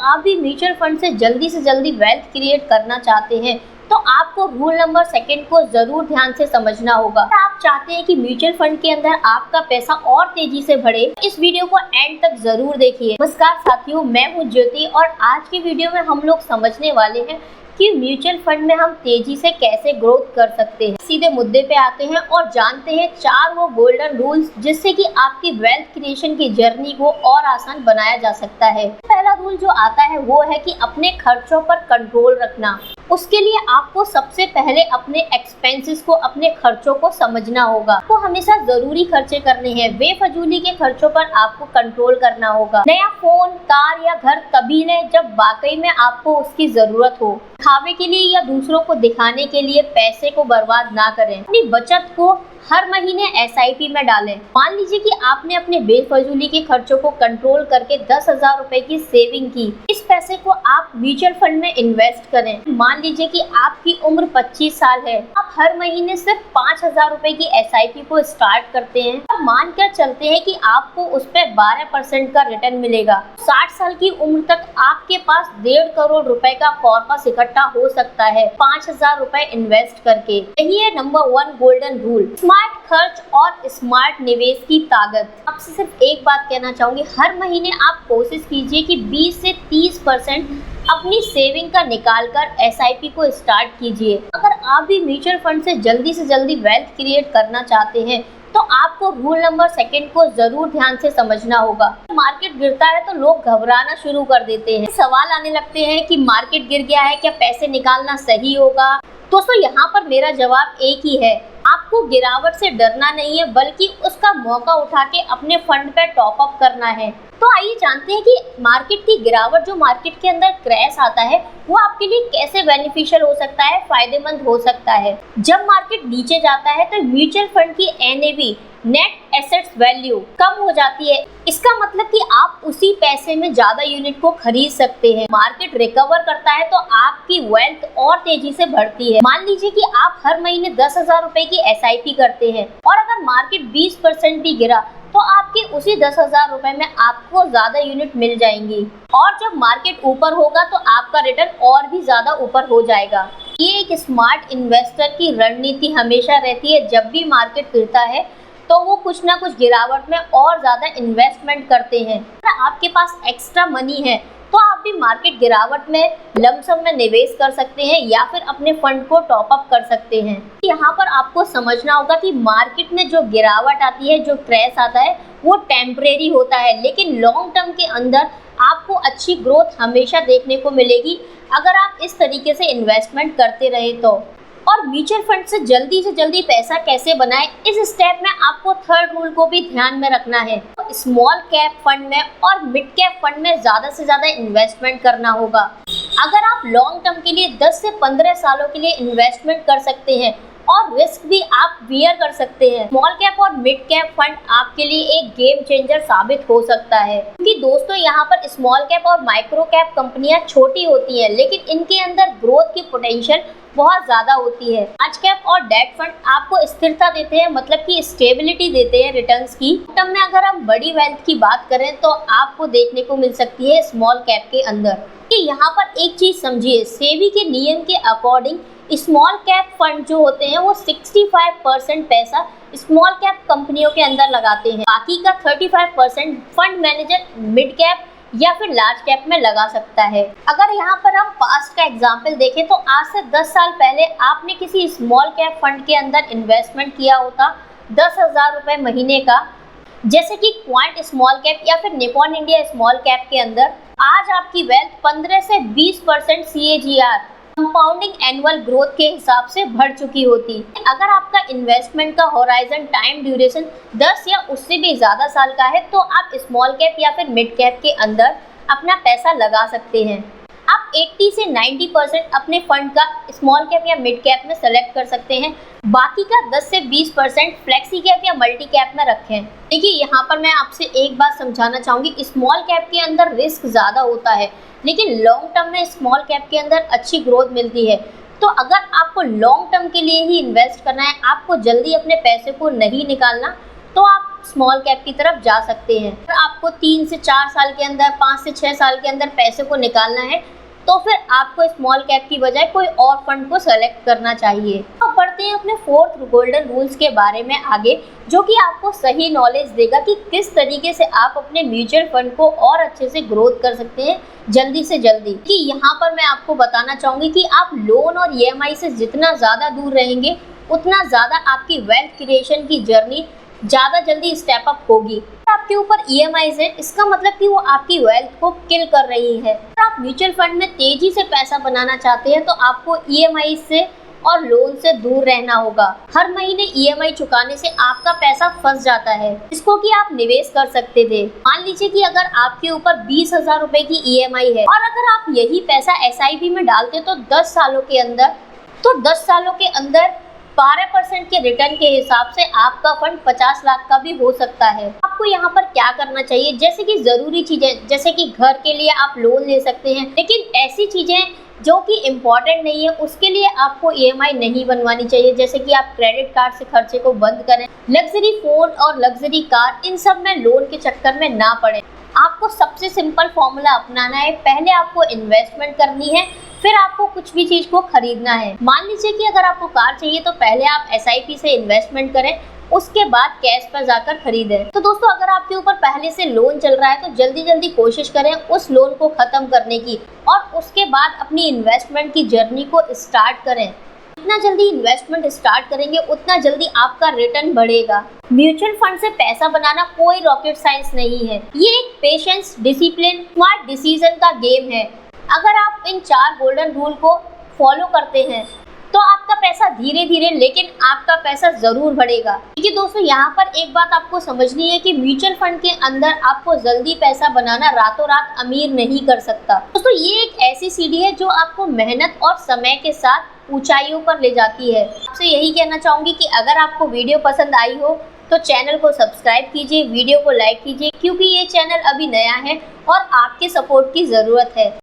आप भी mutual fund से जल्दी वेल्थ क्रिएट करना चाहते हैं तो आपको रूल नंबर सेकंड को जरूर ध्यान से समझना होगा। अगर आप चाहते हैं कि म्यूचुअल फंड के अंदर आपका पैसा और तेजी से बढ़े, इस वीडियो को एंड तक जरूर देखिए। नमस्कार साथियों, मैं हूं ज्योति और आज की वीडियो में हम लोग समझने वाले हैं कि म्यूचुअल फंड में हम तेजी से कैसे ग्रोथ कर सकते हैं। सीधे मुद्दे पे आते हैं और जानते हैं 4 वो गोल्डन रूल्स जिससे कि आपकी वेल्थ क्रिएशन की जर्नी को और आसान बनाया जा सकता है। पहला रूल जो आता है वो है कि अपने खर्चों पर कंट्रोल रखना। उसके लिए आपको सबसे पहले अपने एक्सपेंसेस को, अपने खर्चों को समझना होगा। आपको हमेशा जरूरी खर्चे करने हैं, बेफजूली के खर्चों पर आपको कंट्रोल करना होगा। नया फोन, कार या घर तभी लें जब वाकई में आपको उसकी जरूरत हो। दिखावे के लिए या दूसरों को दिखाने के लिए पैसे को बर्बाद ना करें। अपनी बचत को हर महीने SIP में डालें। मान लीजिए कि आपने अपने बेफजूली के खर्चों को कंट्रोल करके 10,000 रुपए की सेविंग की। इस पैसे को आप म्यूचुअल फंड में इन्वेस्ट करें। मान लीजिए कि आपकी उम्र 25 साल है, आप हर महीने सिर्फ 5,000 रुपए की SIP को स्टार्ट करते हैं और मानकर चलते हैं कि आपको उस पर 12% का रिटर्न मिलेगा। 60 साल की उम्र तक आपके पास 1.5 करोड़ रुपए का कॉर्पस इकट्ठा हो सकता है 5,000 रुपए इन्वेस्ट करके। यही है नंबर 1 गोल्डन रूल, स्मार्ट खर्च और स्मार्ट निवेश की ताकत। आपसे सिर्फ एक बात कहना चाहूंगी, हर महीने आप कोशिश कीजिए कि 20 से 30% अपनी सेविंग का निकालकर SIP को स्टार्ट कीजिए। अगर आप भी म्यूचुअल फंड से जल्दी वेल्थ क्रिएट करना चाहते हैं तो आपको रूल नंबर सेकंड को जरूर ध्यान से समझना होगा। मार्केट गिरता है तो लोग घबराना शुरू कर देते हैं, सवाल आने लगते हैं कि मार्केट गिर गया है, क्या पैसे निकालना सही होगा। दोस्तों, यहाँ पर मेरा जवाब एक ही है, आपको गिरावट से डरना नहीं है बल्कि उसका मौका उठा के अपने फंड पे टॉप अप करना है। तो आइए जानते हैं कि मार्केट की गिरावट, जो मार्केट के अंदर क्रैश आता है, वो आपके लिए कैसे बेनिफिशियल हो सकता है, फायदेमंद हो सकता है। जब मार्केट नीचे जाता है तो म्यूचुअल फंड की NAV, नेट एसेट्स वैल्यू, कम हो जाती है। इसका मतलब कि आप उसी पैसे में ज्यादा यूनिट को खरीद सकते हैं। मार्केट रिकवर करता है तो आपकी वेल्थ और तेजी से बढ़ती है। मान लीजिए कि आप हर महीने 10,000 रुपए की SIP करते हैं और अगर मार्केट 20% भी गिरा तो आपके उसी 10,000 रुपए में आपको ज्यादा यूनिट मिल जाएंगी और जब मार्केट ऊपर होगा तो आपका रिटर्न और भी ज्यादा ऊपर हो जाएगा। ये एक स्मार्ट इन्वेस्टर की रणनीति हमेशा रहती है। जब भी मार्केट गिरता है तो वो कुछ ना कुछ गिरावट में और ज्यादा इन्वेस्टमेंट करते हैं। अगर आपके पास एक्स्ट्रा मनी है तो आप भी मार्केट गिरावट में लमसम में निवेश कर सकते हैं या फिर अपने फंड को टॉप अप कर सकते हैं। यहाँ पर आपको समझना होगा कि मार्केट में जो गिरावट आती है, जो क्रैश आता है, वो टेम्परेरी होता है, लेकिन लॉन्ग टर्म के अंदर आपको अच्छी ग्रोथ हमेशा देखने को मिलेगी अगर आप इस तरीके से इन्वेस्टमेंट करते रहे तो। और म्यूचुअल फंड से जल्दी पैसा कैसे बनाएं, इस स्टेप में आपको थर्ड रूल को भी ध्यान में रखना है। स्मॉल कैप फंड में और मिड कैप फंड में ज्यादा से ज्यादा इन्वेस्टमेंट करना होगा। अगर आप लॉन्ग टर्म के लिए 10 से 15 सालों के लिए इन्वेस्टमेंट कर सकते हैं और रिस्क भी आप बियर कर सकते हैं, स्मॉल कैप और मिड कैप फंड आपके लिए एक गेम चेंजर साबित हो सकता है। क्योंकि दोस्तों, यहाँ पर स्मॉल कैप और माइक्रो कैप कंपनियां छोटी होती हैं लेकिन इनके अंदर ग्रोथ की पोटेंशियल बहुत ज्यादा होती है। लार्ज कैप और डेट फंड आपको स्थिरता देते हैं, मतलब कि स्टेबिलिटी देते हैं रिटर्न्स की। टर्म में अगर हम बड़ी वेल्थ की बात करें तो आपको देखने को मिल सकती है स्मॉल कैप के अंदर। यहाँ पर एक चीज समझिए, सेबी के नियम के अकॉर्डिंग स्मॉल कैप फंड जो होते हैं वो 65% पैसा स्मॉल कैप कंपनियों के अंदर लगाते हैं। बाकी का 35% फंड मैनेजर मिड कैप या फिर लार्ज कैप में लगा सकता है। अगर यहाँ पर हम पास्ट का एग्जाम्पल देखें तो आज से 10 साल पहले आपने किसी स्मॉल कैप फंड के अंदर इन्वेस्टमेंट किया होता 10,000 रुपए महीने का, जैसे कि क्वांट स्मॉल कैप या फिर निपॉन इंडिया स्मॉल कैप के अंदर, आज आपकी वेल्थ 15 से 20% CAGR कंपाउंडिंग एनुअल ग्रोथ के हिसाब से बढ़ चुकी होती। अगर आपका इन्वेस्टमेंट का होराइजन, टाइम ड्यूरेशन 10 या उससे भी ज्यादा साल का है तो आप स्मॉल कैप या फिर मिड कैप के अंदर अपना पैसा लगा सकते हैं। आप 80 से 90% अपने फंड का स्मॉल कैप या मिड कैप में सेलेक्ट कर सकते हैं, बाकी का 10 से 20% फ्लेक्सी कैप या मल्टी कैप में रखें। देखिए, यहाँ पर मैं आपसे एक बात समझाना चाहूँगी, स्मॉल कैप के अंदर रिस्क ज़्यादा होता है लेकिन लॉन्ग टर्म में स्मॉल कैप के अंदर अच्छी ग्रोथ मिलती है। तो अगर आपको लॉन्ग टर्म के लिए ही इन्वेस्ट करना है, आपको जल्दी अपने पैसे को नहीं निकालना, तो आप आप स्मॉल कैप की तरफ जा सकते हैं। अगर आपको 3 से 4 साल के अंदर, 5 से 6 साल के अंदर पैसे को निकालना है तो फिर आपको स्मॉल कैप की बजाय कोई और फंड को सेलेक्ट करना चाहिए। तो बढ़ते हैं अपने फोर्थ गोल्डन रूल्स के बारे में आगे, जो कि आपको सही नॉलेज देगा कि किस तरीके से आप अपने म्यूचुअल फंड को और अच्छे से ग्रोथ कर सकते हैं जल्दी से जल्दी। कि यहाँ पर मैं आपको बताना चाहूँगी कि आप लोन और EMI से जितना ज़्यादा दूर रहेंगे उतना ज़्यादा आपकी वेल्थ क्रिएशन की जर्नी ज़्यादा जल्दी स्टेप अप होगी। आपके ऊपर EMIs है, इसका मतलब कि वो आपकी वेल्थ को किल कर रही है। अगर आप म्यूचुअल फंड में तेजी से पैसा बनाना चाहते हैं तो आपको EMI से और लोन से दूर रहना होगा। हर महीने EMI चुकाने से आपका पैसा फंस जाता है, जिसको कि आप निवेश कर सकते थे। मान लीजिए कि अगर आपके ऊपर 20,000 रुपए की EMI है और अगर आप यही पैसा SIP में डालते तो 10 सालों के अंदर 12% के रिटर्न के हिसाब से आपका फंड 50 लाख का भी हो सकता है। आपको यहाँ पर क्या करना चाहिए, जैसे कि जरूरी चीजें, जैसे कि घर के लिए आप लोन ले सकते हैं, लेकिन ऐसी चीजें जो कि इम्पोर्टेंट नहीं है उसके लिए आपको EMI नहीं बनवानी चाहिए। जैसे कि आप क्रेडिट कार्ड से खर्चे को बंद करें, लग्जरी फोन और लग्जरी कार, इन सब में लोन के चक्कर में ना पड़े। आपको सबसे सिंपल फॉर्मूला अपनाना है। पहले आपको इन्वेस्टमेंट करनी है, फिर आपको कुछ भी चीज को खरीदना है। मान लीजिए कि अगर आपको कार चाहिए तो पहले आप SIP से इन्वेस्टमेंट करें, उसके बाद कैश पर जाकर खरीदें। तो दोस्तों, अगर आपके ऊपर पहले से लोन चल रहा है तो जल्दी जल्दी कोशिश करें उस लोन को खत्म करने की और उसके बाद अपनी इन्वेस्टमेंट की जर्नी को स्टार्ट करें। जितना जल्दी इन्वेस्टमेंट स्टार्ट करेंगे उतना जल्दी आपका रिटर्न बढ़ेगा। म्यूचुअल फंड से पैसा बनाना कोई रॉकेट साइंस नहीं है, ये एक पेशेंस, डिसिप्लिन, स्मार्ट डिसीजन का गेम है। अगर आप इन 4 गोल्डन रूल को फॉलो करते हैं तो आपका पैसा धीरे धीरे लेकिन आपका पैसा जरूर बढ़ेगा। क्योंकि दोस्तों, यहाँ पर एक बात आपको समझनी है कि म्यूचुअल फंड के अंदर आपको जल्दी पैसा बनाना रातों रात अमीर नहीं कर सकता। दोस्तों, ये एक ऐसी सीढ़ी है जो आपको मेहनत और समय के साथ ऊंचाइयों पर ले जाती है। आपसे यही कहना चाहूंगी कि अगर आपको वीडियो पसंद आई हो तो चैनल को सब्सक्राइब कीजिए, वीडियो को लाइक कीजिए, क्योंकि ये चैनल अभी नया है और आपके सपोर्ट की ज़रूरत है।